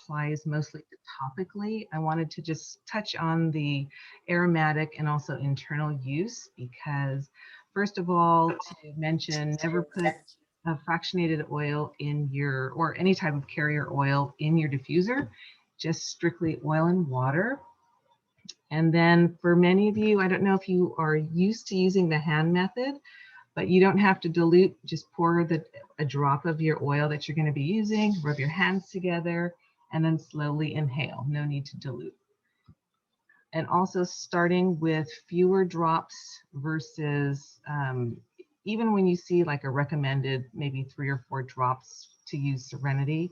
applies mostly topically, I wanted to just touch on the aromatic and also internal use because, first of all, to mention, never put a fractionated oil in your, or any type of carrier oil in your diffuser, just strictly oil and water. And then for many of you, I don't know if you are used to using the hand method, but you don't have to dilute, just pour a drop of your oil that you're going to be using, rub your hands together, and then slowly inhale. No need to dilute. And also starting with fewer drops versus even when you see like a recommended maybe 3 or 4 drops to use Serenity.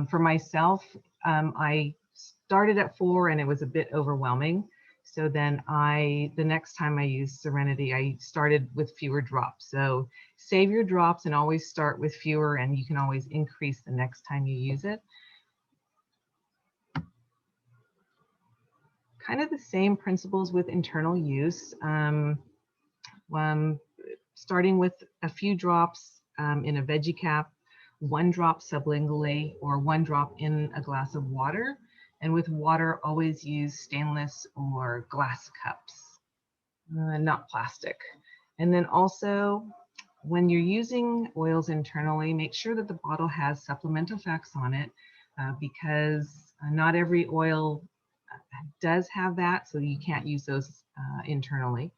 For myself, I started at 4 and it was a bit overwhelming. So then the next time I used Serenity, I started with fewer drops. So save your drops and always start with fewer, and you can always increase the next time you use it. Kind of the same principles with internal use. Starting with a few drops in a veggie cap, 1 drop sublingually, or 1 drop in a glass of water. And with water, always use stainless or glass cups, not plastic. And then also, when you're using oils internally, make sure that the bottle has supplemental facts on it because not every oil does have that, so you can't use those internally.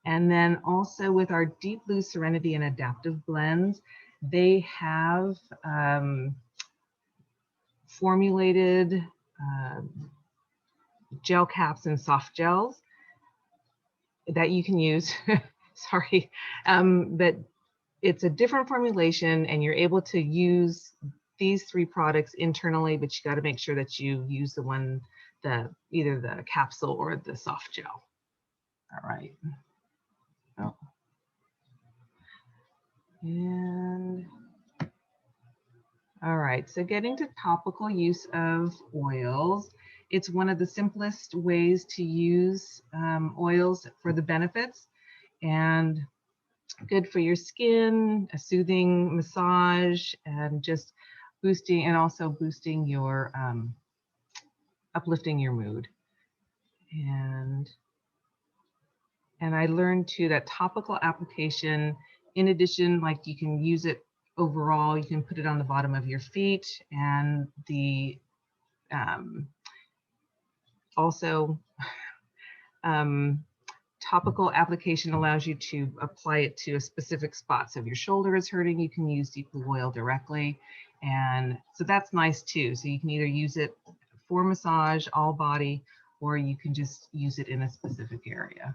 And then also with our Deep Blue Serenity and Adaptive blends, they have formulated gel caps and soft gels that you can use. Sorry, but it's a different formulation and you're able to use these 3 products internally, but you got to make sure that you use the one, either the capsule or the soft gel. All right. Oh. And all right, so getting to topical use of oils, it's one of the simplest ways to use oils for the benefits, and good for your skin, a soothing massage, and just boosting, and also boosting your, uplifting your mood. And I learned too that topical application, in addition, like you can use it overall, you can put it on the bottom of your feet, and the also topical application allows you to apply it to a specific spot. So if your shoulder is hurting, you can use Deep Blue oil directly. And so that's nice too. So you can either use it for massage, all body, or you can just use it in a specific area.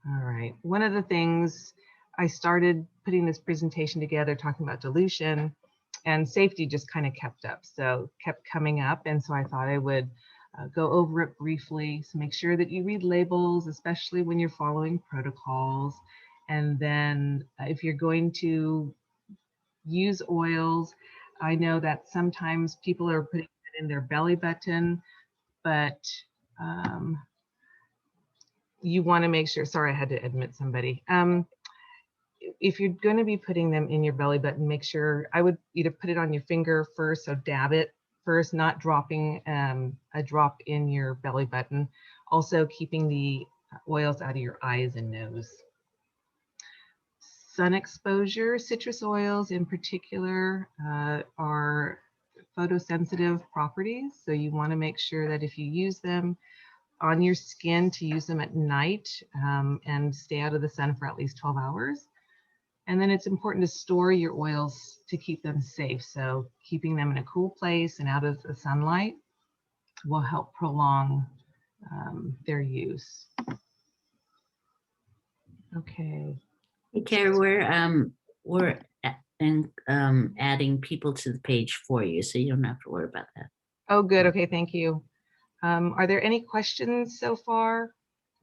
All right, one of the things I started putting this presentation together talking about dilution, and safety just kind of kept up. So kept coming up. And so I thought I would go over it briefly. So make sure that you read labels, especially when you're following protocols. And then if you're going to use oils, I know that sometimes people are putting it in their belly button, but you want to make sure, sorry, I had to admit somebody. If you're going to be putting them in your belly button, make sure, I would either put it on your finger first, so dab it first, not dropping a drop in your belly button. Also keeping the oils out of your eyes and nose. Sun exposure, citrus oils in particular are photosensitive properties. So you want to make sure that if you use them on your skin, to use them at night and stay out of the sun for at least 12 hours. And then it's important to store your oils to keep them safe. So keeping them in a cool place and out of the sunlight will help prolong their use. Okay. Hey, Carrie, we're adding people to the page for you, so you don't have to worry about that. Oh, good. Okay, thank you. Are there any questions so far?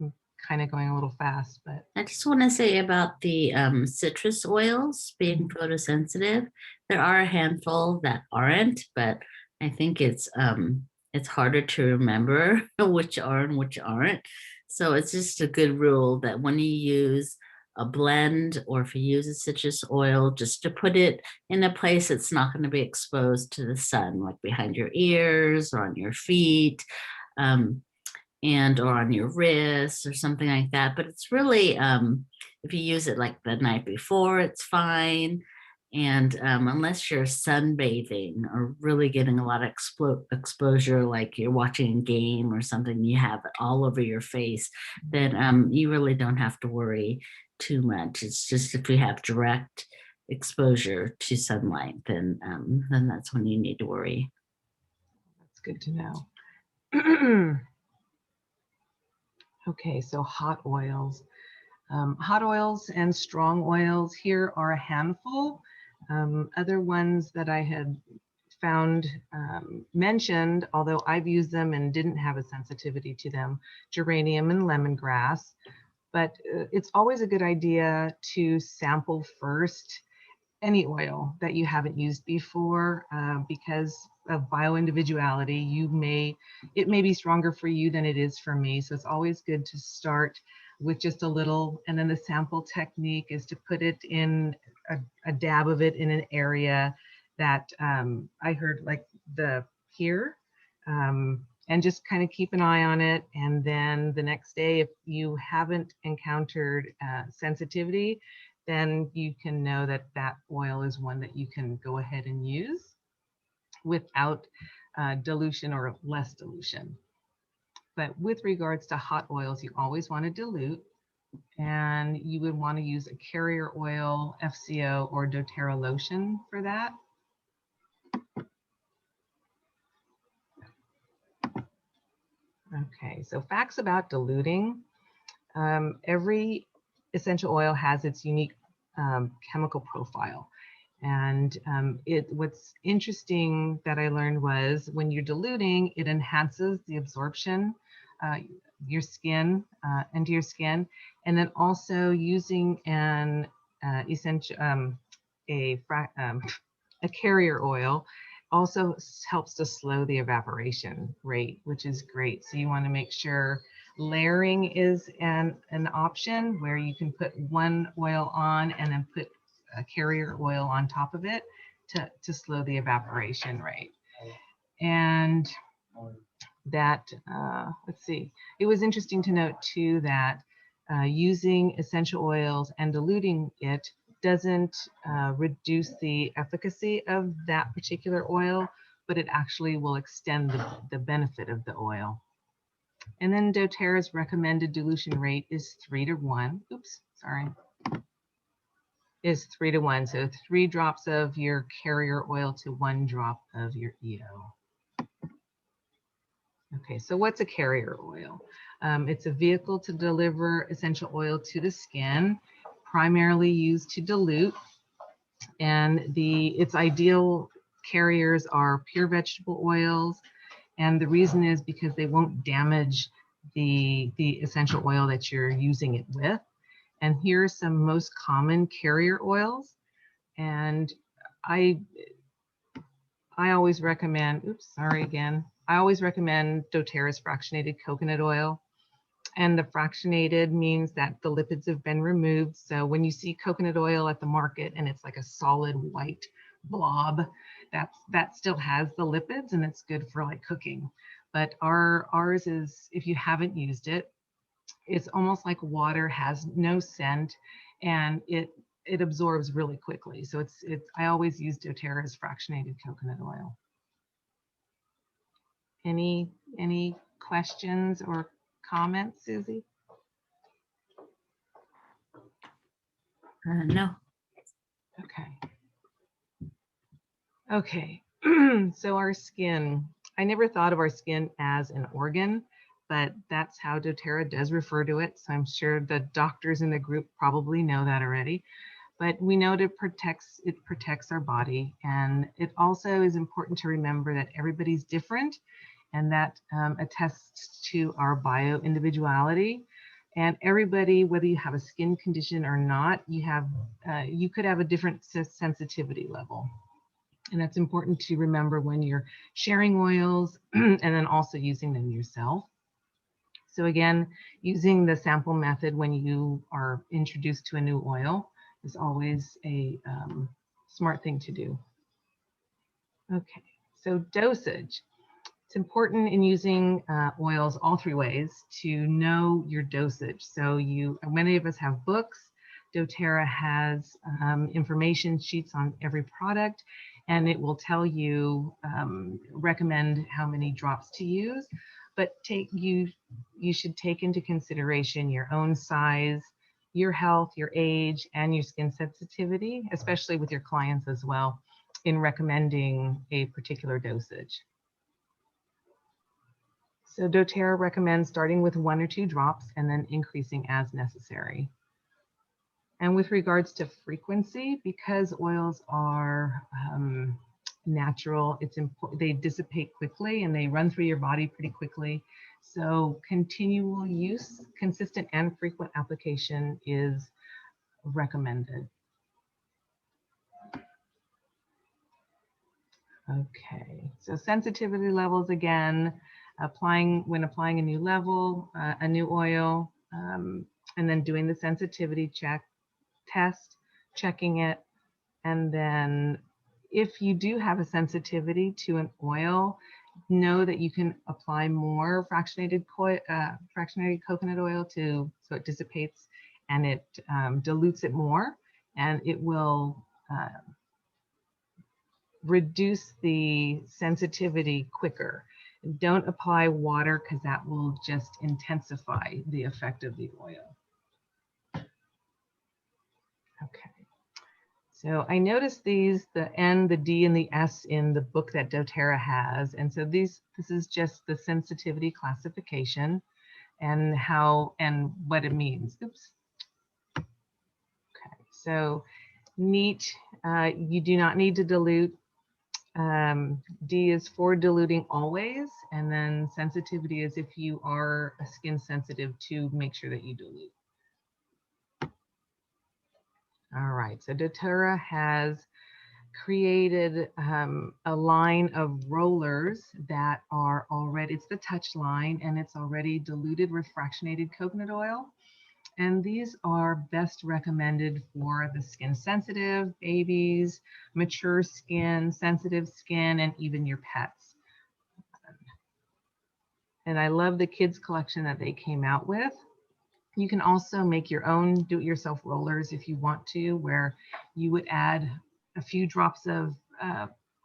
I'm kind of going a little fast, but I just want to say about the citrus oils being photosensitive. There are a handful that aren't, but I think it's harder to remember which are and which aren't. So it's just a good rule that when you use a blend, or if you use a citrus oil, just to put it in a place that's not going to be exposed to the sun, like behind your ears or on your feet. And or on your wrists or something like that. But it's really, if you use it like the night before, it's fine. And unless you're sunbathing or really getting a lot of exposure, like you're watching a game or something, you have it all over your face, then you really don't have to worry too much. It's just if you have direct exposure to sunlight, then that's when you need to worry. That's good to know. Okay, so hot oils. Hot oils and strong oils here are a handful. Other ones that I had found mentioned, although I've used them and didn't have a sensitivity to them, geranium and lemongrass. But it's always a good idea to sample first any oil that you haven't used before, because of bioindividuality. It may be stronger for you than it is for me. So it's always good to start with just a little, and then the sample technique is to put it in a dab of it in an area that I heard like here, and just kind of keep an eye on it. And then the next day, if you haven't encountered sensitivity, then you can know that that oil is one that you can go ahead and use without dilution or less dilution. But with regards to hot oils, you always want to dilute, and you would want to use a carrier oil, FCO, or doTERRA lotion for that. Okay, so facts about diluting. Every essential oil has its unique chemical profile. And what's interesting that I learned was when you're diluting, it enhances the absorption your skin into your skin, and then also using an essential a carrier oil also helps to slow the evaporation rate, which is great. So you want to make sure layering is an option where you can put one oil on and then put a carrier oil on top of it to slow the evaporation rate. And that, let's see, it was interesting to note too that using essential oils and diluting it doesn't reduce the efficacy of that particular oil, but it actually will extend the benefit of the oil. And then doTERRA's recommended dilution rate is 3 to 1. Oops, sorry. Is 3 to 1. So 3 drops of your carrier oil to 1 drop of your EO. Okay, so what's a carrier oil? It's a vehicle to deliver essential oil to the skin, primarily used to dilute. And its ideal carriers are pure vegetable oils. And the reason is because they won't damage the essential oil that you're using it with. And here are some most common carrier oils. And I always recommend, oops, sorry again. I always recommend doTERRA's fractionated coconut oil. And the fractionated means that the lipids have been removed. So when you see coconut oil at the market and it's like a solid white blob, that still has the lipids and it's good for like cooking. But ours is, if you haven't used it, it's almost like water, has no scent, and it absorbs really quickly. So I always use doTERRA's fractionated coconut oil. Any questions or comments, Susie? No. Okay. So our skin, I never thought of our skin as an organ, but that's how doTERRA does refer to it. So I'm sure the doctors in the group probably know that already. But we know it protects our body. And it also is important to remember that everybody's different, and that attests to our bio-individuality. And everybody, whether you have a skin condition or not, you could have a different sensitivity level. And that's important to remember when you're sharing oils and then also using them yourself. So again, using the sample method when you are introduced to a new oil is always a smart thing to do. Okay, so dosage. It's important in using oils all three ways to know your dosage. So many of us have books. doTERRA has information sheets on every product, and it will tell you, recommend how many drops to use. But you should take into consideration your own size, your health, your age, and your skin sensitivity, especially with your clients as well, in recommending a particular dosage. So doTERRA recommends starting with 1 or 2 drops and then increasing as necessary. And with regards to frequency, because oils are natural, it's important, they dissipate quickly and they run through your body pretty quickly. So continual use, consistent and frequent application is recommended. Okay, so sensitivity levels again, when applying a new level, a new oil, and then doing the sensitivity test, checking it. And then if you do have a sensitivity to an oil, know that you can apply more fractionated coconut oil so it dissipates and it dilutes it more, and it will reduce the sensitivity quicker. Don't apply water because that will just intensify the effect of the oil. Okay. So I noticed the N, the D, and the S in the book that doTERRA has. And so this is just the sensitivity classification and what it means. Oops. Okay, so neat, you do not need to dilute. D is for diluting always, and then sensitivity is if you are skin sensitive to make sure that you dilute. All right, so doTERRA has created a line of rollers that are already, it's the touch line, and it's already diluted with fractionated coconut oil. And these are best recommended for the skin sensitive, babies, mature skin, sensitive skin, and even your pets. And I love the kids collection that they came out with. You can also make your own do-it-yourself rollers if you want to, where you would add a few drops of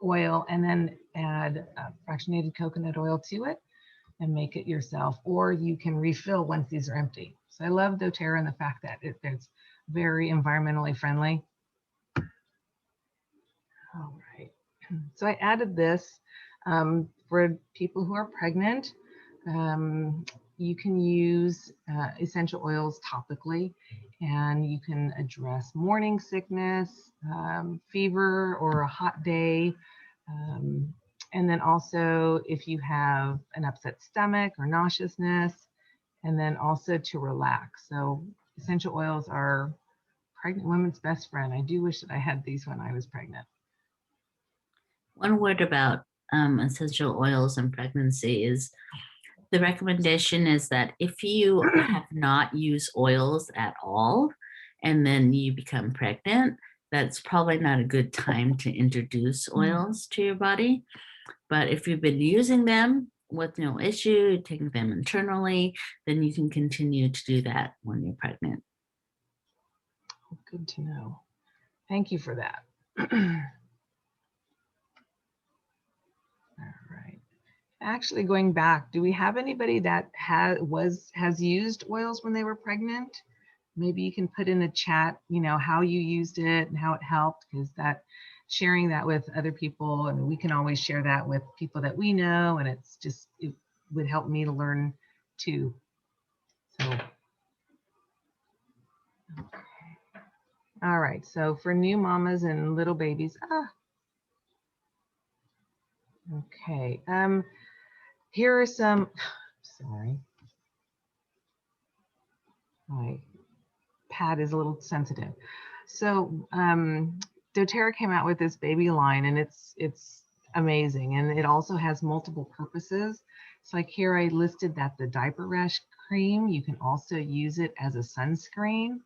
oil and then add fractionated coconut oil to it and make it yourself, or you can refill once these are empty. So I love doTERRA and the fact that it's very environmentally friendly. All right, so I added this for people who are pregnant. You can use essential oils topically, and you can address morning sickness, fever, or a hot day. And then also if you have an upset stomach or nauseousness, and then also to relax. So essential oils are pregnant women's best friend. I do wish that I had these when I was pregnant. One word about essential oils and pregnancy is the recommendation is that if you have not used oils at all and then you become pregnant, that's probably not a good time to introduce oils to your body. But if you've been using them with no issue, taking them internally, then you can continue to do that when you're pregnant. Good to know. Thank you for that. All right. Actually, going back, do we have anybody that has used oils when they were pregnant? Maybe you can put in the chat, how you used it and how it helped, because sharing that with other people, and we can always share that with people that we know, and it would help me to learn too. So, okay. All right, so for new mamas and little babies, okay. Here are some, sorry. My pad is a little sensitive. So doTERRA came out with this baby line, and it's amazing, and it also has multiple purposes. So like here I listed that the diaper rash cream. You can also use it as a sunscreen.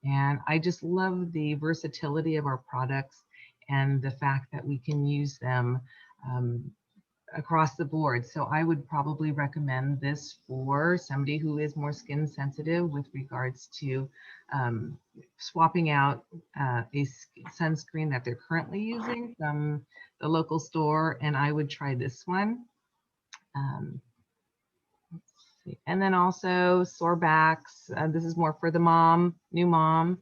And I just love the versatility of our products and the fact that we can use them um, across the board. So I would probably recommend this for somebody who is more skin sensitive with regards to swapping out sunscreen that they're currently using from the local store. And I would try this one. Um, let's see. And then also sore backs. This is more for the mom, new mom.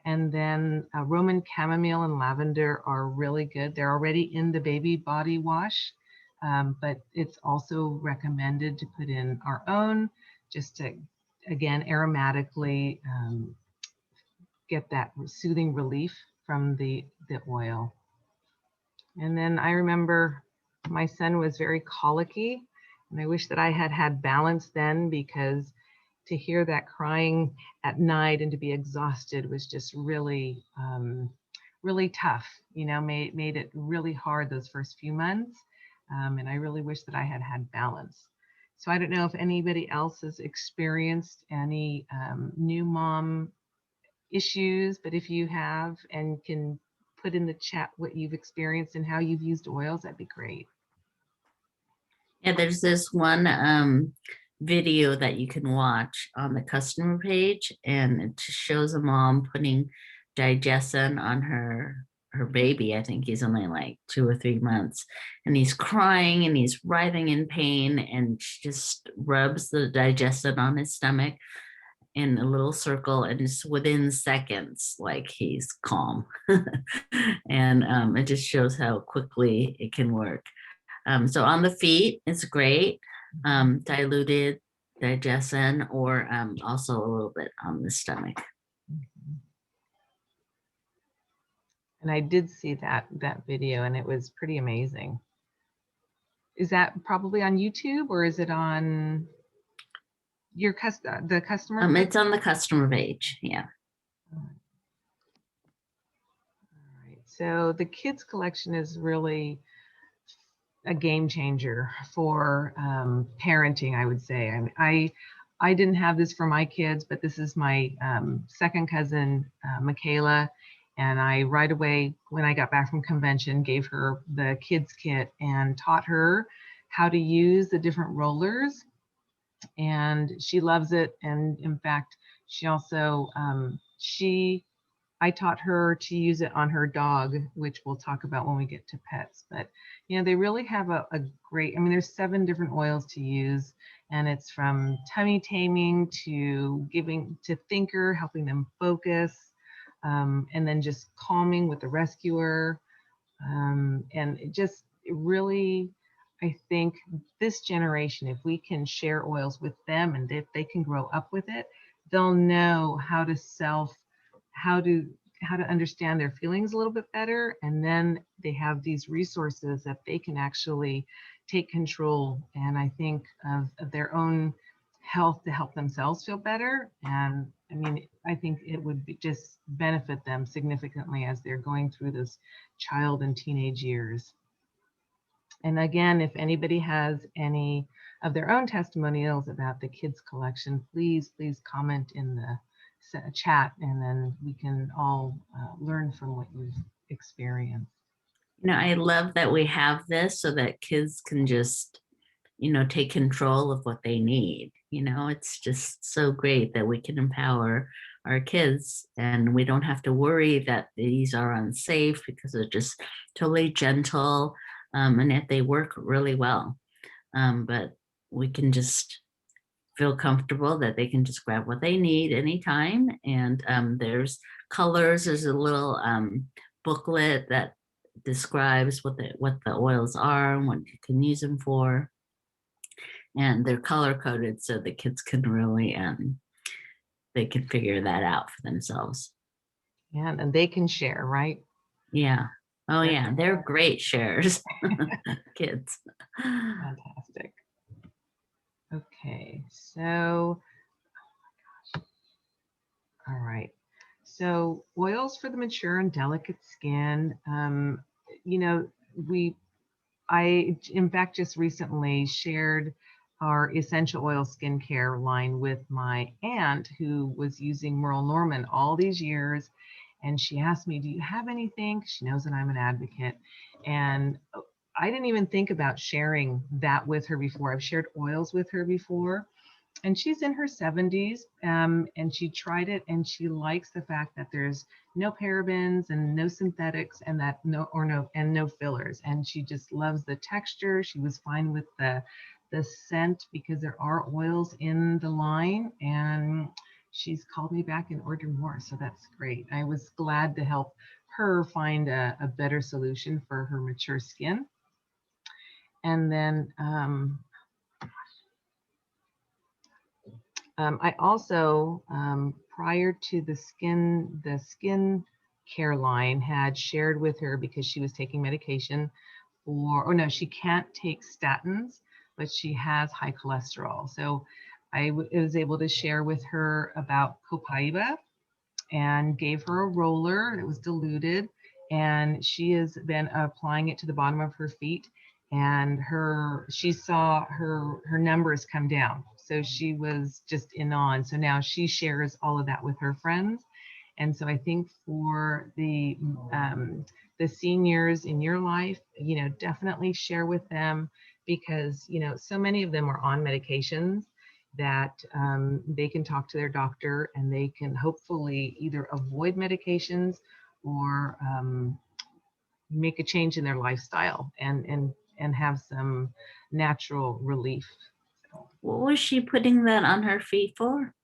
And then Roman chamomile and lavender are really good. They're already in the baby body wash, but it's also recommended to put in our own just to, again, aromatically get that soothing relief from the oil. And then I remember my son was very colicky, and I wish that I had had balance then, because to hear that crying at night and to be exhausted was just really, really tough. You know, made it really hard those first few months. And I really wish that I had had balance. So I don't know if anybody else has experienced any new mom issues, but if you have and can put in the chat what you've experienced and how you've used oils, that'd be great. Yeah, there's this one video that you can watch on the customer page, and it just shows a mom putting digestion on her baby. I think he's only like 2 or 3 months, and he's crying and he's writhing in pain, and she just rubs the digestion on his stomach in a little circle, and it's within seconds, like he's calm. And it just shows how quickly it can work. So on the feet, it's great. Diluted digestion, or also a little bit on the stomach. And I did see that video, and it was pretty amazing. Is that probably on YouTube, or is it on your the customer page? It's on the customer page. Yeah. All right. So the kids collection is really a game changer for parenting, I would say. I didn't have this for my kids, but this is my second cousin, Michaela. And I right away, when I got back from convention, gave her the kids kit and taught her how to use the different rollers. And she loves it. And in fact, she also, I taught her to use it on her dog, which we'll talk about when we get to pets. But, you know, they really have a great, I mean, there's 7 different oils to use, and it's from tummy taming to giving to thinker, helping them focus, and then just calming with the rescuer. And it really, I think this generation, if we can share oils with them and if they can grow up with it, they'll know how to how to understand their feelings a little bit better. And then they have these resources that they can actually take control, and I think of their own health to help themselves feel better. And I mean, I think it would just benefit them significantly as they're going through this child and teenage years. And again, if anybody has any of their own testimonials about the kids collection, please comment in the chat, and then we can all learn from what you've experienced. You know, I love that we have this so that kids can just, you know, take control of what they need. You know, it's just so great that we can empower our kids, and we don't have to worry that these are unsafe, because they're just totally gentle, and yet they work really well. But we can just feel comfortable that they can just grab what they need anytime. And there's colors. There's a little booklet that describes what the oils are and what you can use them for. And they're color coded so the kids can really they can figure that out for themselves. Yeah, and they can share, right? Yeah. Oh yeah, they're great sharers. Kids. Fantastic. Okay, so, oh my gosh. All right. So oils for the mature and delicate skin. You know, I, in fact, just recently shared our essential oil skincare line with my aunt who was using Merle Norman all these years. And she asked me, do you have anything? She knows that I'm an advocate. And I didn't even think about sharing that with her before. I've shared oils with her before, and she's in her 70s, and she tried it and she likes the fact that there's no parabens and no synthetics and that no fillers, and she just loves the texture. She was fine with the scent because there are oils in the line, and she's called me back and ordered more, so that's great. I was glad to help her find a better solution for her mature skin. And then I also, prior to the skin care line, had shared with her because she was taking medication for, oh no, she can't take statins, but she has high cholesterol. So I was able to share with her about Copaiba and gave her a roller. It was diluted, and she has been applying it to the bottom of her feet, and she saw her numbers come down. So she was just in awe. And so now she shares all of that with her friends. And so I think for the seniors in your life, definitely share with them, because so many of them are on medications that they can talk to their doctor and they can hopefully either avoid medications or make a change in their lifestyle and have some natural relief. So What was she putting that on her feet for?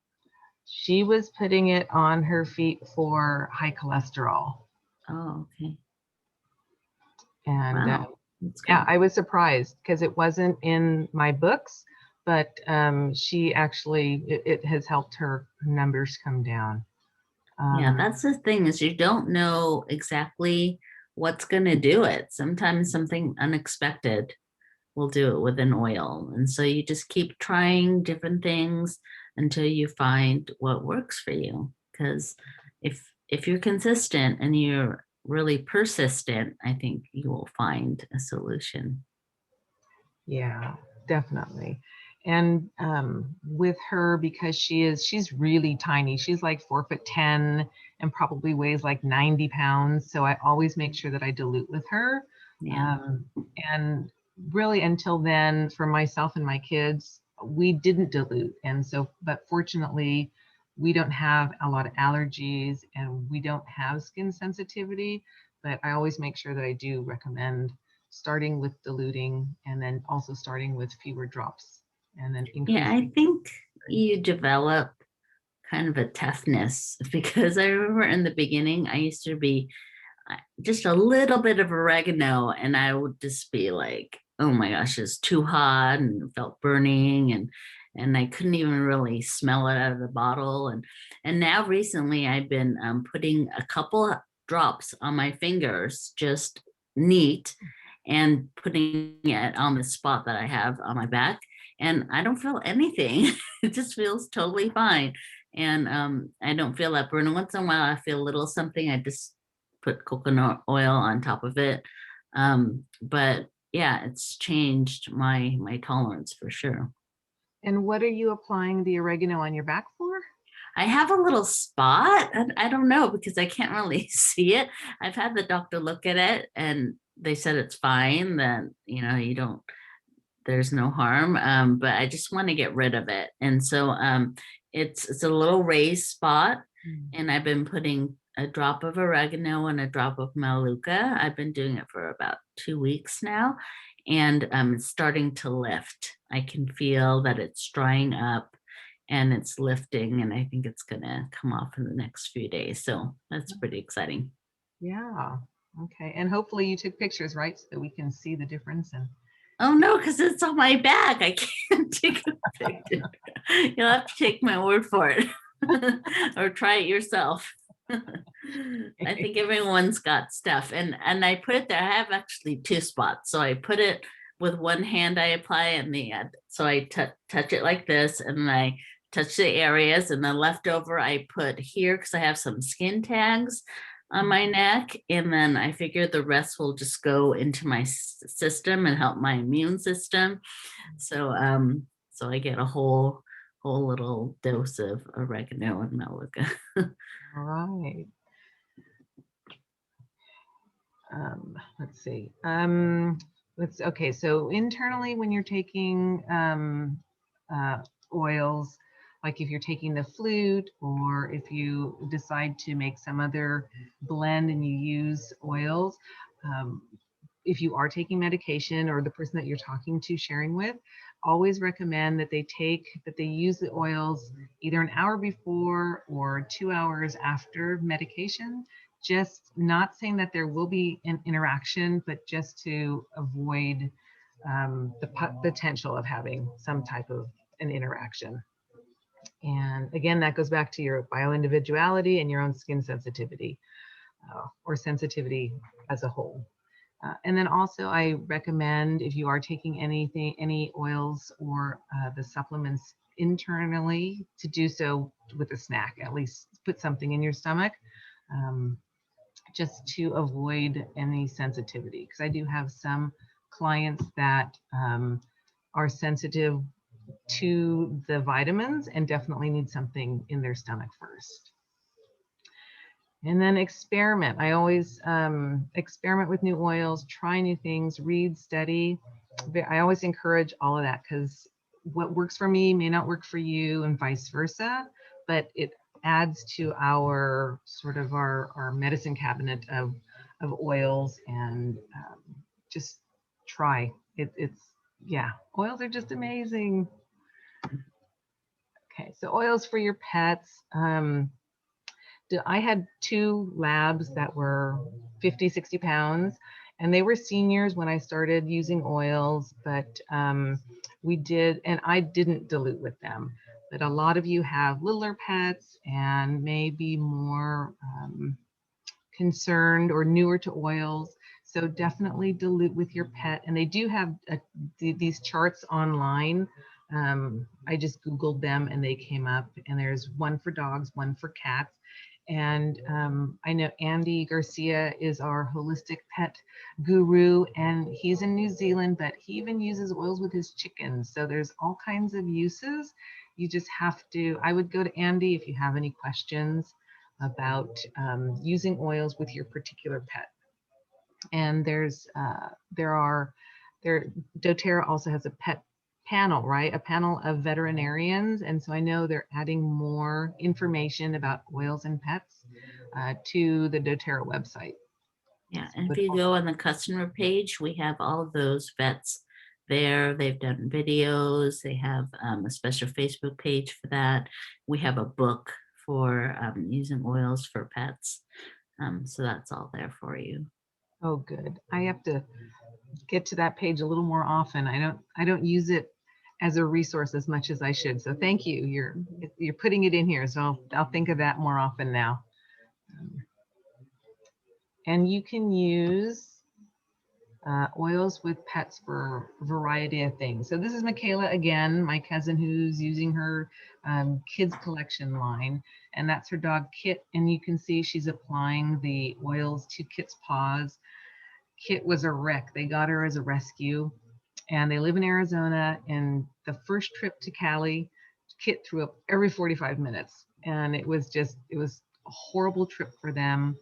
she was putting it on her feet for high cholesterol. Oh, okay. And Wow. That's yeah, good. I was surprised because it wasn't in my books, but she actually, it has helped her numbers come down. Yeah, that's the thing is you don't know exactly what's going to do it. Sometimes something unexpected will do it with an oil. And so you just keep trying different things until you find what works for you. Because if you're consistent and you're really persistent, I think you will find a solution. Yeah, definitely. And with her, because she's really tiny. She's like 4'10" and probably weighs like 90 pounds. So I always make sure that I dilute with her. Yeah. Um, and really until then, for myself and my kids, we didn't dilute. And so, but fortunately, we don't have a lot of allergies and we don't have skin sensitivity. But I always make sure that I do recommend starting with diluting and then also starting with fewer drops and then Yeah, I increasing. think you develop kind of a toughness because I remember in the beginning, I used to be just a little bit of oregano and I would just be like, oh my gosh, it's too hot and felt burning and I couldn't even really smell it out of the bottle. And now recently I've been putting a couple drops on my fingers, just neat, and putting it on the spot that I have on my back. And I don't feel anything. It just feels totally fine. And I don't feel that burn. Once in a while, I feel a little something. I just put coconut oil on top of it. But yeah, it's changed my tolerance for sure. And what are you applying the oregano on your back for? I have a little spot. And I don't know because I can't really see it. I've had the doctor look at it and they said it's fine, that you don't, there's no harm. But I just want to get rid of it. And so it's a little raised spot, Mm. and I've been putting a drop of oregano and a drop of Maluka. I've been doing it for about 2 weeks now, and it's starting to lift. I can feel that it's drying up and it's lifting, and I think it's gonna come off in the next few days. So that's pretty exciting. Yeah. Okay. And hopefully you took pictures, right? So that we can see the difference. And Oh no, because it's on my back. I can't take a picture. You'll have to take my word for it or try it yourself. I think everyone's got stuff. And I put it there. I have actually two spots. So I put it with one hand, I apply and so I touch it like this, and then I touch the areas, and the leftover I put here because I have some skin tags on my neck, and then I figure the rest will just go into my system and help my immune system. So So I get a whole little dose of oregano and Melica. All right. Let's see. Okay. So internally, when you're taking uh, oils, like if you're taking the flute, or if you decide to make some other blend and you use oils, um, if you are taking medication, or the person that you're talking to sharing with, always recommend that they use the oils either an hour before or 2 hours after medication. Just not saying that there will be an interaction, but just to avoid the potential of having some type of an interaction. And again, that goes back to your bioindividuality and your own skin sensitivity, or sensitivity as a whole. And then also I recommend, if you are taking any oils or the supplements internally, to do so with a snack. At least put something in your stomach, um, just to avoid any sensitivity. Because I do have some clients that are sensitive to the vitamins and definitely need something in their stomach first. And then experiment. I always experiment with new oils, try new things, read, study. I always encourage all of that, because what works for me may not work for you, and vice versa. But it adds to our sort of our medicine cabinet of oils, and just try it. Yeah, oils are just amazing. Okay, so oils for your pets. I had two labs that were 50, 60 pounds, and they were seniors when I started using oils, but and I didn't dilute with them. But a lot of you have littler pets and may be more concerned or newer to oils. So definitely dilute with your pet. And they do have these charts online. I just Googled them and they came up, and there's one for dogs, one for cats. And I know Andy Garcia is our holistic pet guru, and he's in New Zealand, but he even uses oils with his chickens. So there's all kinds of uses. You just have to, I would go to Andy if you have any questions about using oils with your particular pet. And doTERRA also has a pet panel, right? A panel of veterinarians. And so I know they're adding more information about oils and pets to the doTERRA website. Yeah, and if you go on the customer page, we have all of those vets there. They've done videos. They have a special Facebook page for that. We have a book for using oils for pets. So that's all there for you. Oh, good. I have to get to that page a little more often. I don't use it as a resource as much as I should. So thank you. You're putting it in here. So I'll think of that more often now. And you can use oils with pets for a variety of things. So this is Michaela again, my cousin, who's using her kids collection line, and that's her dog Kit. And you can see she's applying the oils to Kit's paws. Kit was a wreck. They got her as a rescue, and they live in Arizona. And the first trip to Cali, Kit threw up every 45 minutes, and it was a horrible trip for them.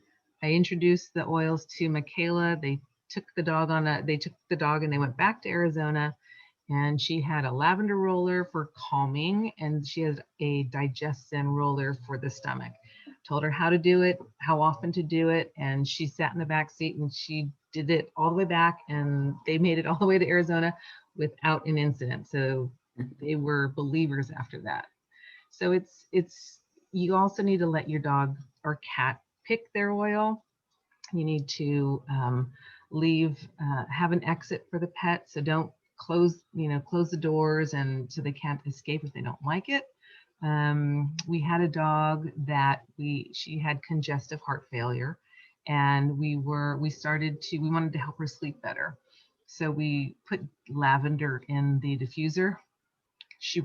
I introduced the oils to Michaela. They took the dog and they went back to Arizona, and she had a lavender roller for calming, and she has a DigestZen roller for the stomach. Told her how to do it, how often to do it, and she sat in the back seat and she did it all the way back, and they made it all the way to Arizona without an incident. So they were believers after that. So you also need to let your dog or cat pick their oil. You need to have an exit for the pet. So don't close the doors, and so they can't escape if they don't like it. We had a dog that she had congestive heart failure, and we wanted to help her sleep better. So we put lavender in the diffuser. She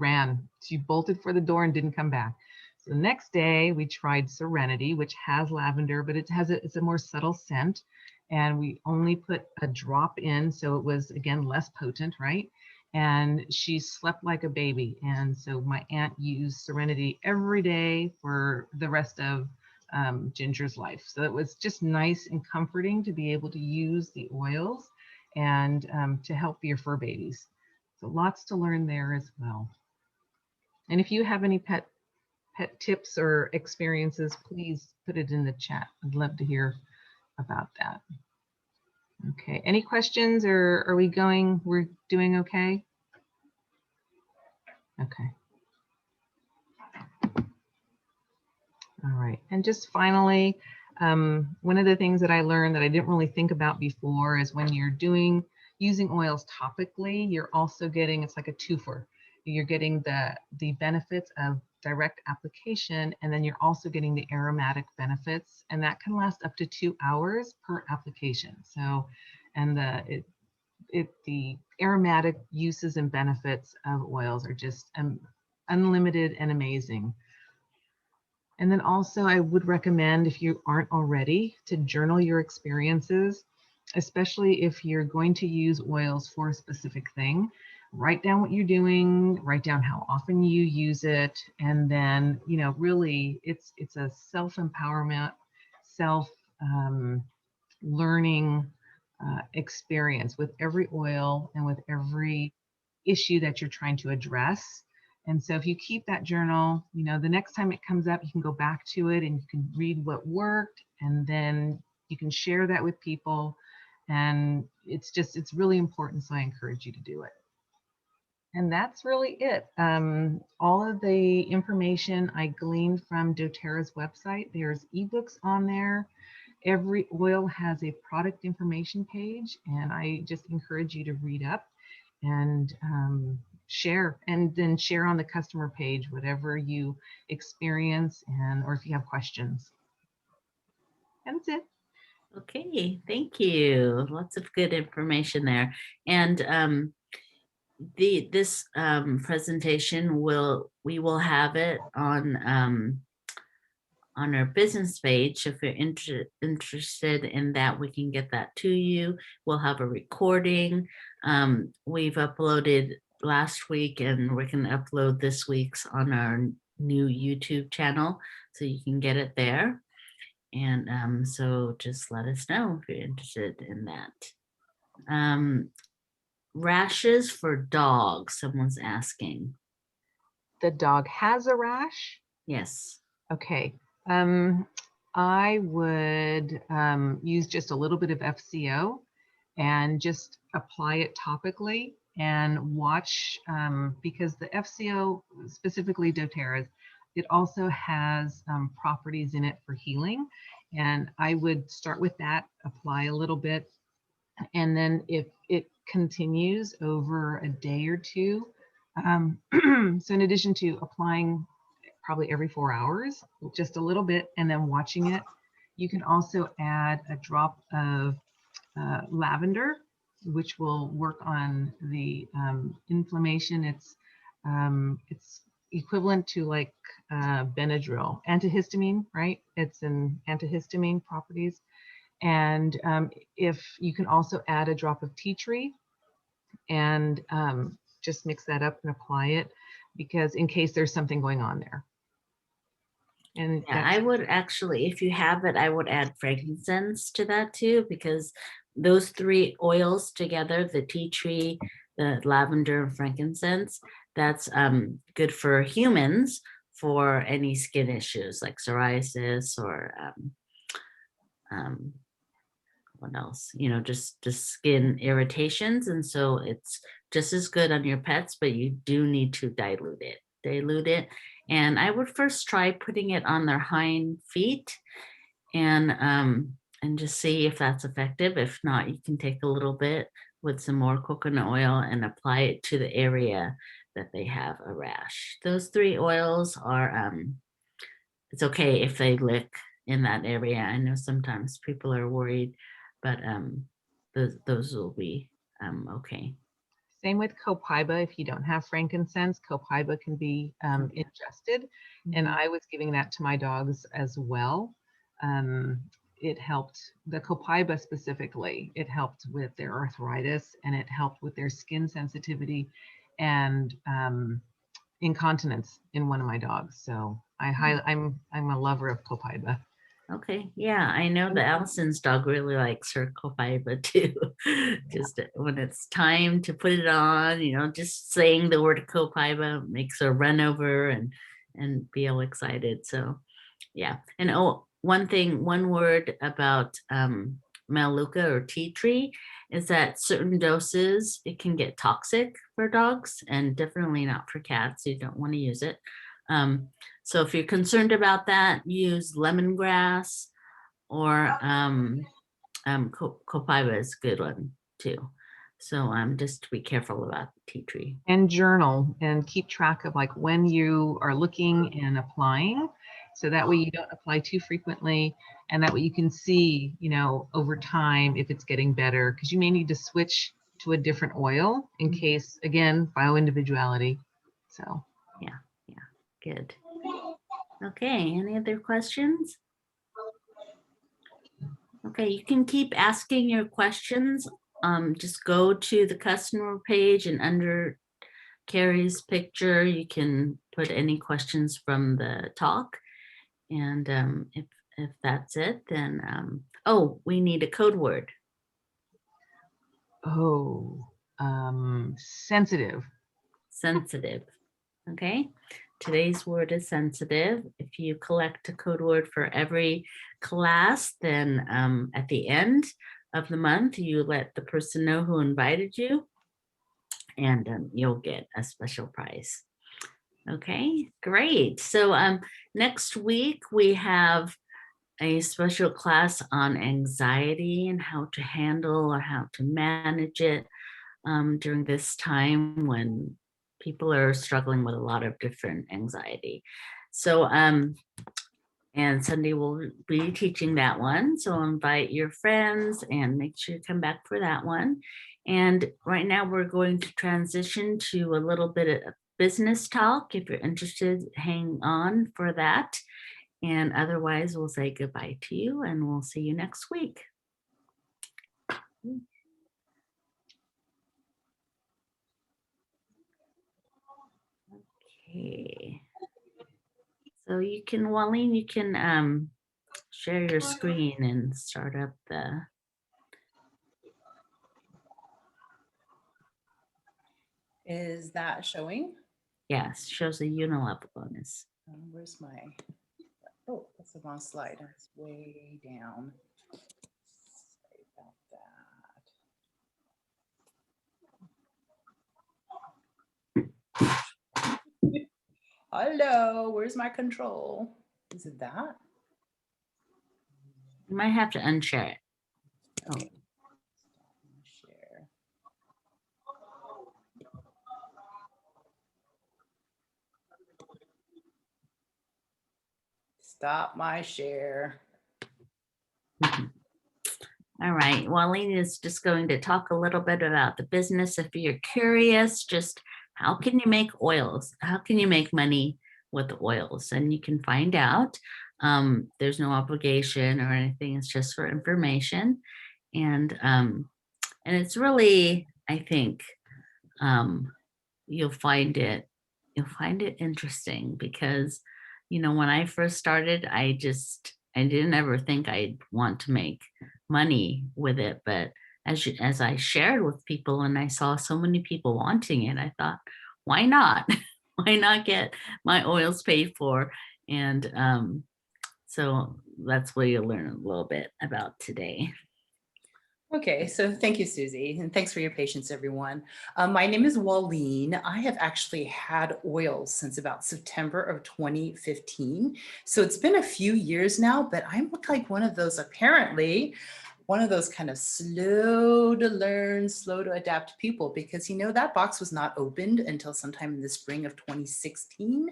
bolted for the door and didn't come back. So the next day we tried Serenity, which has lavender, but it's a more subtle scent. And we only put a drop in, so it was again less potent, right? and she slept like a baby. And so my aunt used Serenity every day for the rest of Ginger's life. So it was just nice and comforting to be able to use the oils and to help your fur babies. So lots to learn there as well. And if you have any pet tips or experiences, please put it in the chat. I'd love to hear about that. Okay, any questions, or are we going, we're doing okay? Okay. All right, and just finally, one of the things that I learned that I didn't really think about before is when you're using oils topically, you're also getting, it's like a twofer. You're getting the benefits of direct application, and then you're also getting the aromatic benefits, and that can last up to 2 hours per application. So, and the aromatic uses and benefits of oils are just unlimited and amazing. And then also I would recommend, if you aren't already, to journal your experiences, especially if you're going to use oils for a specific thing. Write down what you're doing, write down how often you use it, and then, you know, really it's a self-empowerment, learning experience with every oil and with every issue that you're trying to address. And so if you keep that journal, you know, the next time it comes up, you can go back to it and you can read what worked, and then you can share that with people. And it's really important. So I encourage you to do it. And that's really it. All of the information I gleaned from doTERRA's website. There's ebooks on there. Every oil has a product information page, and I just encourage you to read up and share, and then share on the customer page whatever you experience, and or if you have questions. And that's it. Okay, thank you. Lots of good information there. And this presentation we will have it on our business page. If you're interested in that, we can get that to you. We'll have a recording. We've uploaded last week, and we can upload this week's on our new YouTube channel, so you can get it there. And so just let us know if you're interested in that. Rashes for dogs, someone's asking. The dog has a rash? Yes. Okay. I would use just a little bit of FCO and just apply it topically and watch, because the FCO, specifically doTERRA's, it also has properties in it for healing. And I would start with that, apply a little bit, and then if it continues over a day or two, so in addition to applying probably every 4 hours, just a little bit, and then watching it, you can also add a drop of lavender, which will work on the inflammation. It's equivalent to like Benadryl, antihistamine, right? It's an antihistamine properties. And if you can also add a drop of tea tree and just mix that up and apply it, because in case there's something going on there. And yeah, I would actually, if you have it, I would add frankincense to that too, because those 3 oils together, the tea tree, the lavender, and frankincense, that's good for humans for any skin issues like psoriasis or what else, you know, just skin irritations. And so it's just as good on your pets, but you do need to dilute it. And I would first try putting it on their hind feet and just see if that's effective. If not, you can take a little bit with some more coconut oil and apply it to the area that they have a rash. Those 3 oils are, it's okay if they lick in that area. I know sometimes people are worried, but those will be okay. Same with copaiba. If you don't have frankincense, copaiba can be ingested. And I was giving that to my dogs as well. it helped the Copaiba specifically. It helped with their arthritis, and it helped with their skin sensitivity and incontinence in one of my dogs. So I'm a lover of Copaiba. Okay, yeah, I know that Allison's dog really likes her Copaiba too. Just when it's time to put it on, just saying the word Copaiba makes her run over and be all excited. So yeah. And oh, one word about Maluka or tea tree is that certain doses, it can get toxic for dogs and definitely not for cats. You don't want to use it. So if you're concerned about that, use lemongrass or copaiba is a good one too. So just to be careful about the tea tree. And journal and keep track of like when you are looking and applying. So that way you don't apply too frequently, and that way you can see, over time if it's getting better, because you may need to switch to a different oil in case, again, bioindividuality. So yeah, good. Okay, any other questions? Okay, you can keep asking your questions. Just go to the customer page, and under Carrie's picture, you can put any questions from the talk. And if that's it, then, oh, we need a code word. Oh, sensitive. Sensitive. Okay. Today's word is sensitive. If you collect a code word for every class, then at the end of the month, you let the person know who invited you, and you'll get a special prize. Okay, great. So next week we have a special class on anxiety and how to handle or how to manage it during this time when people are struggling with a lot of different anxiety. So, and Sunday we'll be teaching that one. So invite your friends and make sure you come back for that one. And right now we're going to transition to a little bit of business talk. If you're interested, hang on for that. And otherwise, we'll say goodbye to you and we'll see you next week. Okay. So you can, Walleen, you can share your screen and start up the. Is that showing? Yes, shows a unilevel bonus. Where's my, oh, that's the wrong slide. It's way down. Sorry about that. Hello, where's my control? Is it that? You might have to unshare it. Okay. Share. Stop my share. All right, Walleen is just going to talk a little bit about the business. If you're curious, just how can you make oils? How can you make money with oils? And you can find out. There's no obligation or anything. It's just for information. And it's really, I think, you'll find it interesting because, when I first started, I didn't ever think I'd want to make money with it. But as I shared with people and I saw so many people wanting it, I thought, why not? Why not get my oils paid for? And so that's what you'll learn a little bit about today. Okay, so thank you, Susie, and thanks for your patience, everyone. My name is Walleen. I have actually had oils since about September of 2015. So it's been a few years now, but I'm like one of those, apparently, one of those kind of slow to learn, slow to adapt people, because that box was not opened until sometime in the spring of 2016.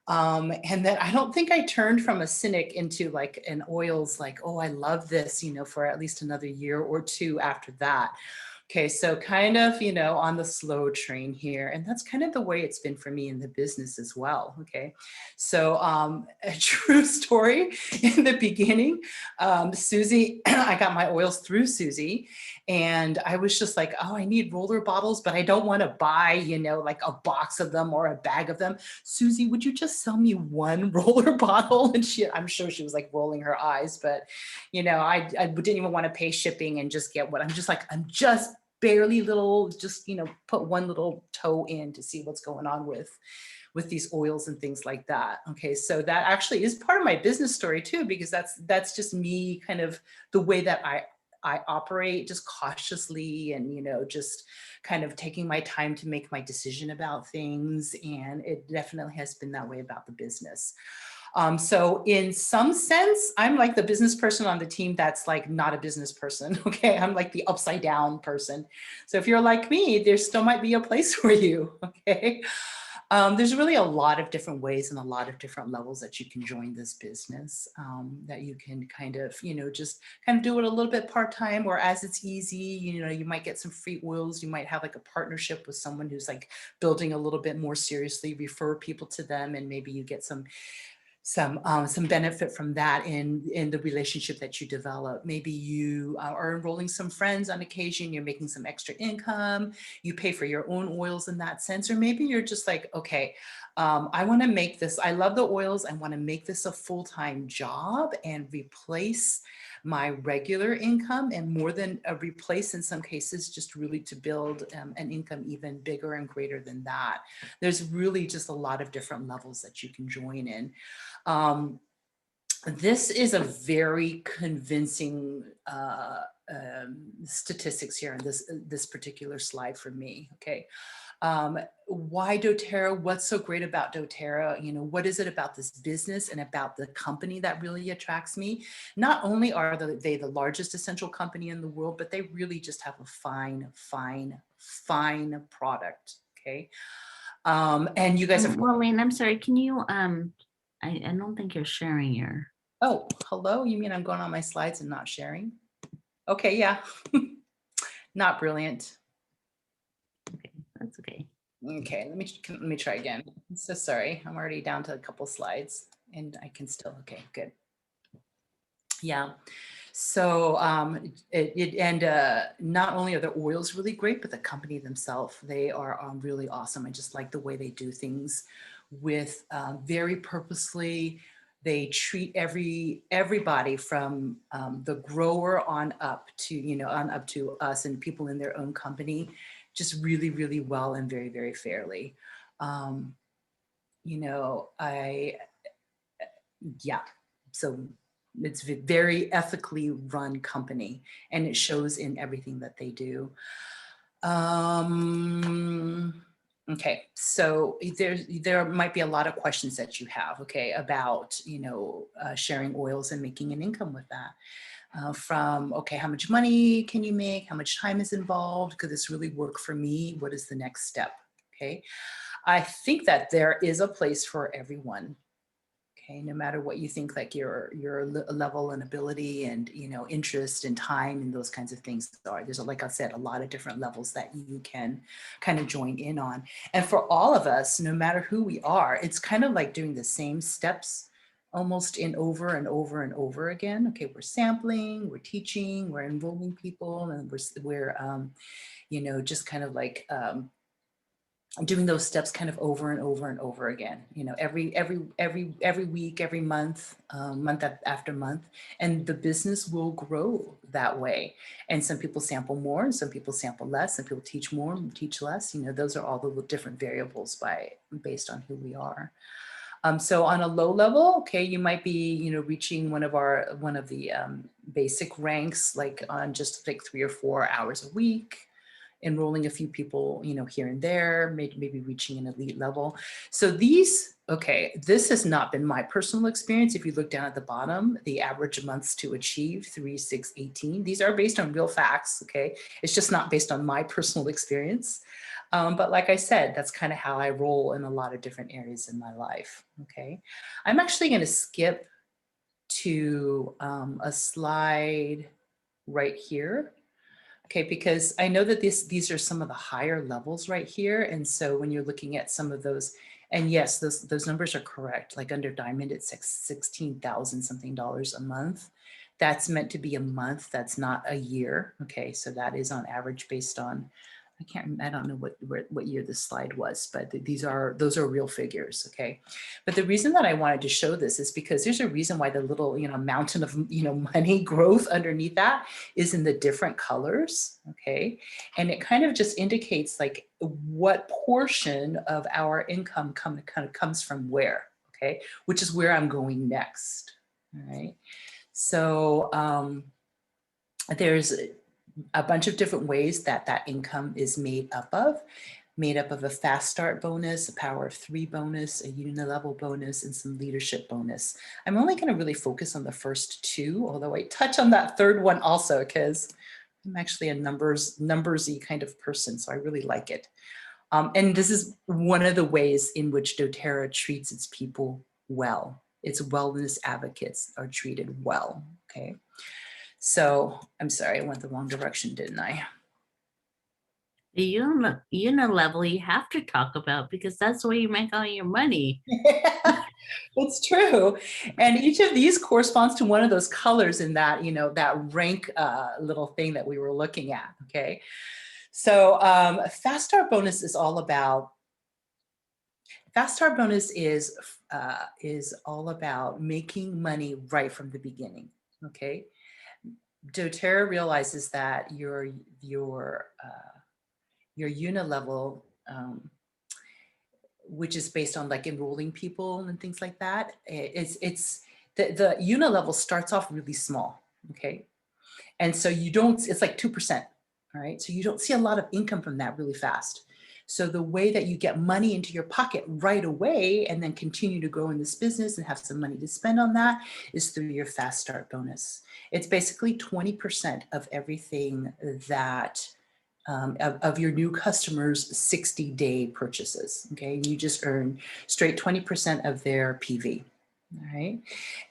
And then I don't think I turned from a cynic into like an oils, like, oh, I love this, for at least another year or two after that. Okay, so kind of, on the slow train here. And that's kind of the way it's been for me in the business as well. Okay, so a true story in the beginning, Susie, I got my oils through Susie, and I was just like, oh, I need roller bottles, but I don't want to buy, like a box of them or a bag of them. Susie, would you just sell me one roller bottle? And I'm sure she was like rolling her eyes, but I didn't even want to pay shipping and just get what I'm just barely little, just, put one little toe in to see what's going on with these oils and things like that. Okay, so that actually is part of my business story too, because that's just me, kind of the way that I operate, just cautiously, and just kind of taking my time to make my decision about things. And it definitely has been that way about the business. So in some sense, I'm like the business person on the team that's like not a business person. Okay, I'm like the upside down person. So if you're like me, there still might be a place for you. Okay. There's really a lot of different ways and a lot of different levels that you can join this business, that you can kind of, just kind of do it a little bit part-time, or as it's easy, you might get some free oils. You might have like a partnership with someone who's like building a little bit more seriously, refer people to them, and maybe you get some benefit from that in the relationship that you develop. Maybe you are enrolling some friends on occasion, you're making some extra income, you pay for your own oils in that sense. Or maybe you're just like, okay, I want to make this, I love the oils, I want to make this a full-time job and replace my regular income, and more than a replace in some cases, just really to build an income even bigger and greater than that. There's really just a lot of different levels that you can join in. This is a very convincing statistics here in this particular slide for me. Okay, why doTERRA? What's so great about doTERRA? What is it about this business and about the company that really attracts me? Not only are they the largest essential company in the world, but they really just have a fine product. Okay, and you guys have. Marlene, I'm sorry. Can you? I don't think you're sharing your. Oh, hello. You mean I'm going on my slides and not sharing? Okay, yeah. Not brilliant. Okay, that's okay. Okay, let me try again. I'm so sorry. I'm already down to a couple slides, and I can still. Okay, good. Yeah. So not only are the oils really great, but the company themselves, they are really awesome. I just like the way they do things with very purposely. They treat everybody from the grower on up to us and people in their own company, just really, really well and very, very fairly. So it's a very ethically run company, and it shows in everything that they do. Okay, so there might be a lot of questions that you have, okay, about sharing oils and making an income with that. Okay, how much money can you make? How much time is involved? Could this really work for me? What is the next step? Okay, I think that there is a place for everyone. Okay, no matter what you think, like your level and ability and interest and time and those kinds of things are. There's, like I said, a lot of different levels that you can kind of join in on. And for all of us, no matter who we are, it's kind of like doing the same steps almost in over and over and over again. Okay, we're sampling, we're teaching, we're enrolling people, and we're just kind of like doing those steps kind of over and over and over again, every week, every month, month after month, and the business will grow that way. And some people sample more, and some people sample less, some people teach more and teach less. Those are all the different variables based on who we are. So on a low level, okay, you might be, reaching one of the basic ranks, like on just like 3 or 4 hours a week, enrolling a few people, here and there, maybe reaching an elite level. So this has not been my personal experience. If you look down at the bottom, the average months to achieve 3, 6, 18, these are based on real facts. Okay, it's just not based on my personal experience. But like I said, that's kind of how I roll in a lot of different areas in my life. Okay, I'm actually going to skip to a slide right here. Okay, because I know that these are some of the higher levels right here. And so when you're looking at some of those, and yes, those numbers are correct. Like under Diamond, it's 16,000 something dollars a month. That's meant to be a month. That's not a year. Okay, so that is on average based on, I don't know what year this slide was, but those are real figures. Okay, but the reason that I wanted to show this is because there's a reason why the little, mountain of, money growth underneath that is in the different colors. Okay, and it kind of just indicates like what portion of our income kind of comes from where. Okay, which is where I'm going next. All right, so there's a bunch of different ways that that income is made up of a fast start bonus, a power of 3 bonus, a unilevel bonus, and some leadership bonus. I'm only going to really focus on the first 2, although I touch on that third one also because I'm actually a numbersy kind of person, so I really like it. And this is one of the ways in which doTERRA treats its people well. Its wellness advocates are treated well, okay? So I'm sorry, I went the wrong direction, didn't I? The unilevel you have to talk about because that's where you make all your money. It's true. And each of these corresponds to one of those colors in that, that rank little thing that we were looking at, okay? So Fast Start Bonus is all about, is all about making money right from the beginning, okay? doTERRA realizes that your unilevel, which is based on like enrolling people and things like that, the unilevel starts off really small, okay? And so it's like 2%, all right? So you don't see a lot of income from that really fast. So the way that you get money into your pocket right away and then continue to grow in this business and have some money to spend on that is through your Fast Start bonus. It's basically 20% of everything that, of your new customers' 60-day purchases, okay? You just earn straight 20% of their PV, all right?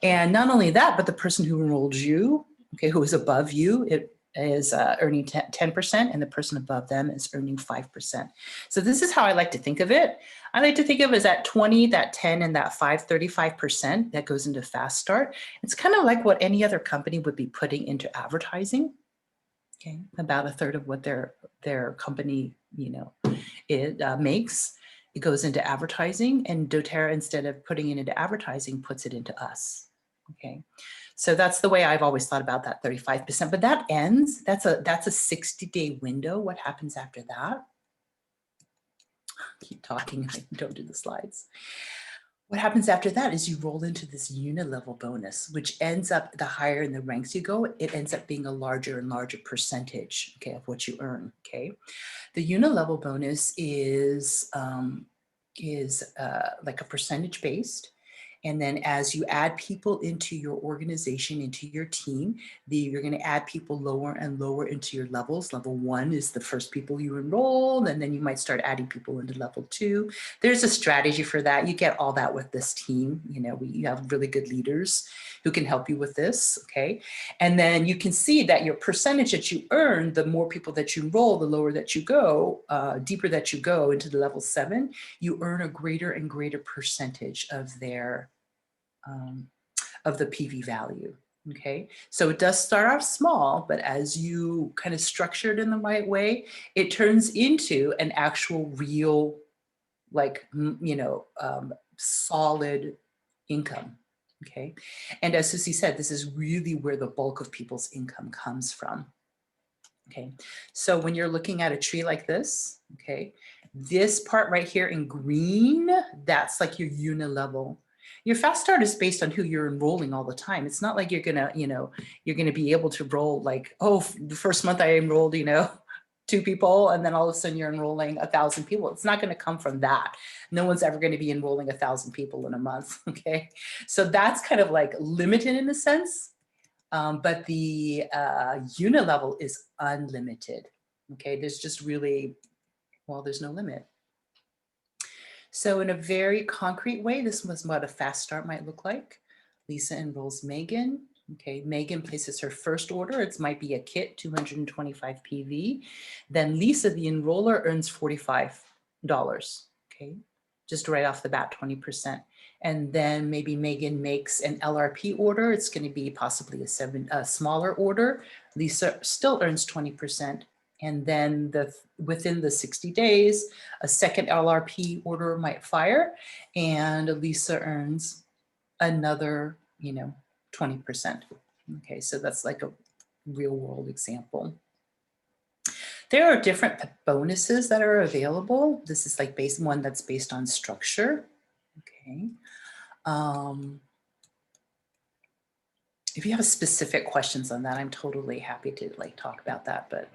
And not only that, but the person who enrolled you, okay, who is above you, it is earning 10%, and the person above them is earning 5%. So this is how I like to think of it. I like to think of it as that 20, that 10, and that 5, 35% that goes into Fast Start. It's kind of like what any other company would be putting into advertising. Okay, about a third of what their company, makes, it goes into advertising, and doTERRA, instead of putting it into advertising, puts it into us. Okay, so that's the way I've always thought about that 35%. But that ends. That's a 60-day window. What happens after that? Keep talking. I don't do the slides. What happens after that is you roll into this unilevel bonus, which ends up, the higher in the ranks you go, it ends up being a larger and larger percentage, okay, of what you earn, okay? The unilevel bonus is like a percentage based. And then as you add people into your organization, into your team, you're going to add people lower and lower into your levels. Level 1 is the first people you enroll, and then you might start adding people into level 2. There's a strategy for that. You get all that with this team. You have really good leaders who can help you with this, okay? And then you can see that your percentage that you earn, the more people that you enroll, the lower that you go, deeper that you go into the level 7, you earn a greater and greater percentage of their of the PV value. Okay, so it does start off small, but as you kind of structure it in the right way, it turns into an actual real, like, solid income. Okay, and as Susie said, this is really where the bulk of people's income comes from. Okay, so when you're looking at a tree like this, okay, this part right here in green, that's like your unilevel. Your Fast Start is based on who you're enrolling all the time. It's not like you're gonna, you're gonna be able to roll like, oh, the first month I enrolled, 2 people, and then all of a sudden you're enrolling 1,000 people. It's not going to come from that. No one's ever going to be enrolling 1,000 people in a month. Okay, so that's kind of like limited in a sense. But the unilevel is unlimited. Okay, there's just really, well, there's no limit. So in a very concrete way, this was what a Fast Start might look like. Lisa enrolls Megan. Okay, Megan places her first order. It might be a kit, 225 PV. Then Lisa, the enroller, earns $45. Okay, just right off the bat, 20%. And then maybe Megan makes an LRP order. It's going to be possibly a smaller order. Lisa still earns 20%. And then within the 60 days, a second LRP order might fire, and Lisa earns another, 20%. Okay, so that's like a real world example. There are different bonuses that are available. This is like one that's based on structure. Okay. If you have specific questions on that, I'm totally happy to like talk about that, but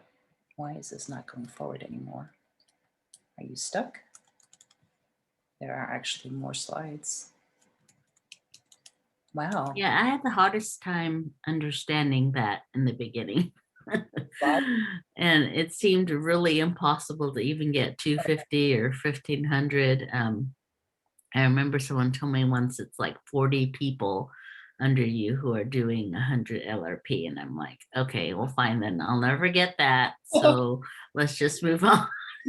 why is this not going forward anymore? Are you stuck? There are actually more slides. Wow. Yeah, I had the hardest time understanding that in the beginning. And it seemed really impossible to even get 250 or 1500. I remember someone told me once it's like 40 people under you who are doing 100 LRP. And I'm like, okay, well, fine, then I'll never get that. So let's just move on.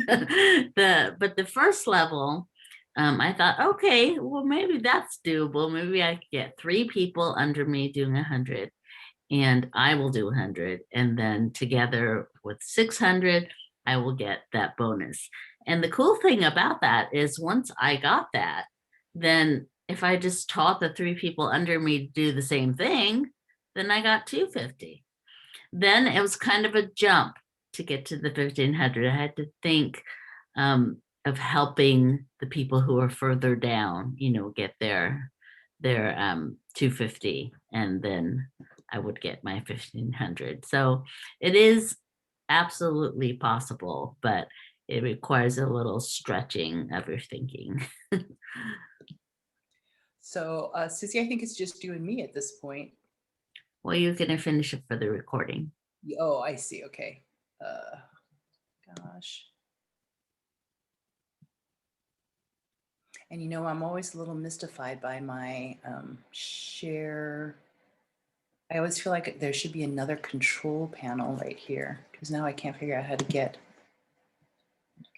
But the first level, I thought, okay, well, maybe that's doable. Maybe I could get 3 people under me doing 100 and I will do 100. And then together with 600, I will get that bonus. And the cool thing about that is once I got that, then if I just taught the 3 people under me to do the same thing, then I got 250. Then it was kind of a jump to get to the 1500. I had to think of helping the people who are further down, get their 250, and then I would get my 1500. So it is absolutely possible, but it requires a little stretching of your thinking. So Susie, I think it's just you and me at this point. Well, you're going to finish it for the recording. Oh, I see. Okay. Gosh. And I'm always a little mystified by my share. I always feel like there should be another control panel right here, because now I can't figure out how to get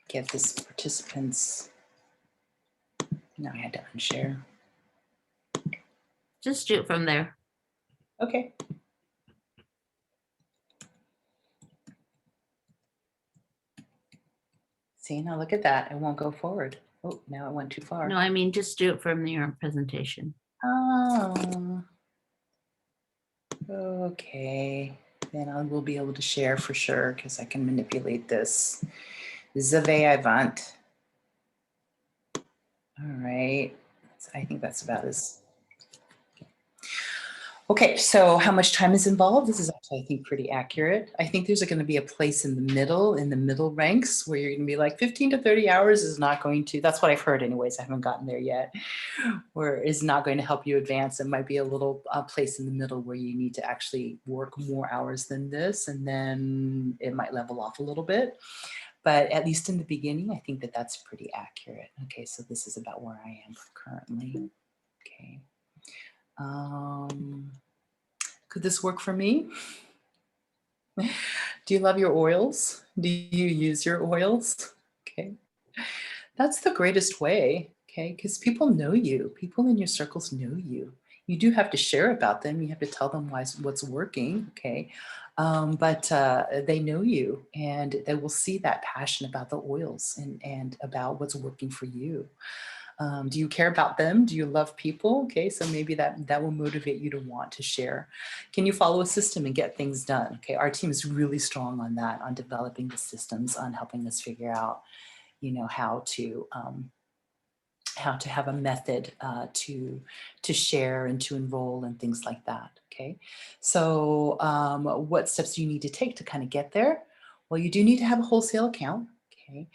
this participants. Now I had to unshare. Just do it from there. Okay. See, now look at that. It won't go forward. Oh, now it went too far. No, I mean, just do it from your presentation. Oh. Okay. Then I will be able to share for sure because I can manipulate this. The way I want. All right. I think that's about as. Okay, so how much time is involved? This is actually, I think, pretty accurate. I think there's going to be a place in the middle ranks where you're going to be like 15 to 30 hours is not going to, that's what I've heard anyways, I haven't gotten there yet, where is not going to help you advance. It might be a little place in the middle where you need to actually work more hours than this, and then it might level off a little bit. But at least in the beginning, I think that that's pretty accurate. Okay, so this is about where I am currently. Okay. Could this work for me? Do you love your oils? Do you use your oils? Okay. That's the greatest way, okay? Because people know you. People in your circles know you. You do have to share about them. You have to tell them what's working, okay? But they know you, and they will see that passion about the oils and about what's working for you. Do you care about them? Do you love people? Okay, so maybe that will motivate you to want to share. Can you follow a system and get things done? Okay, our team is really strong on that, on developing the systems, on helping us figure out, how to have a method to share and to enroll and things like that. Okay, so what steps do you need to take to kind of get there? Well, you do need to have a wholesale account. Okay,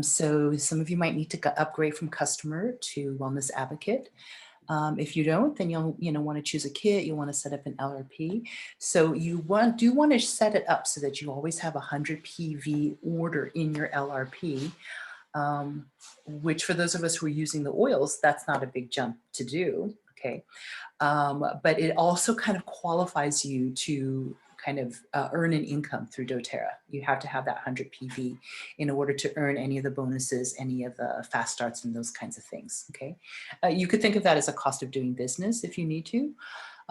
so some of you might need to upgrade from customer to wellness advocate. If you don't, then you'll want to choose a kit. You want to set up an LRP. So you do want to set it up so that you always have 100 PV order in your LRP. Which for those of us who are using the oils, that's not a big jump to do. Okay. But it also kind of qualifies you to kind of earn an income through doTERRA. You have to have that 100 PV in order to earn any of the bonuses, any of the fast starts and those kinds of things, okay? You could think of that as a cost of doing business if you need to.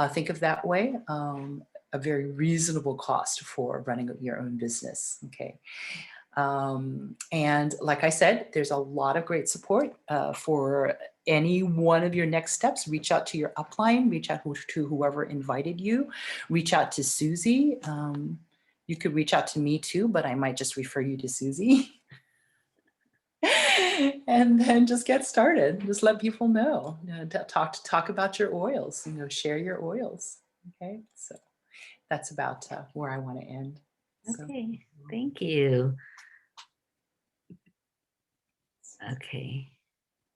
Think of that way, a very reasonable cost for running your own business, okay? And like I said, there's a lot of great support for any one of your next steps. Reach out to your upline, reach out to whoever invited you, reach out to Susie. You could reach out to me too, but I might just refer you to Susie. And then just get started. Just let people know. Talk about your oils. Share your oils. Okay, so that's about where I want to end. So. Okay, thank you. Okay.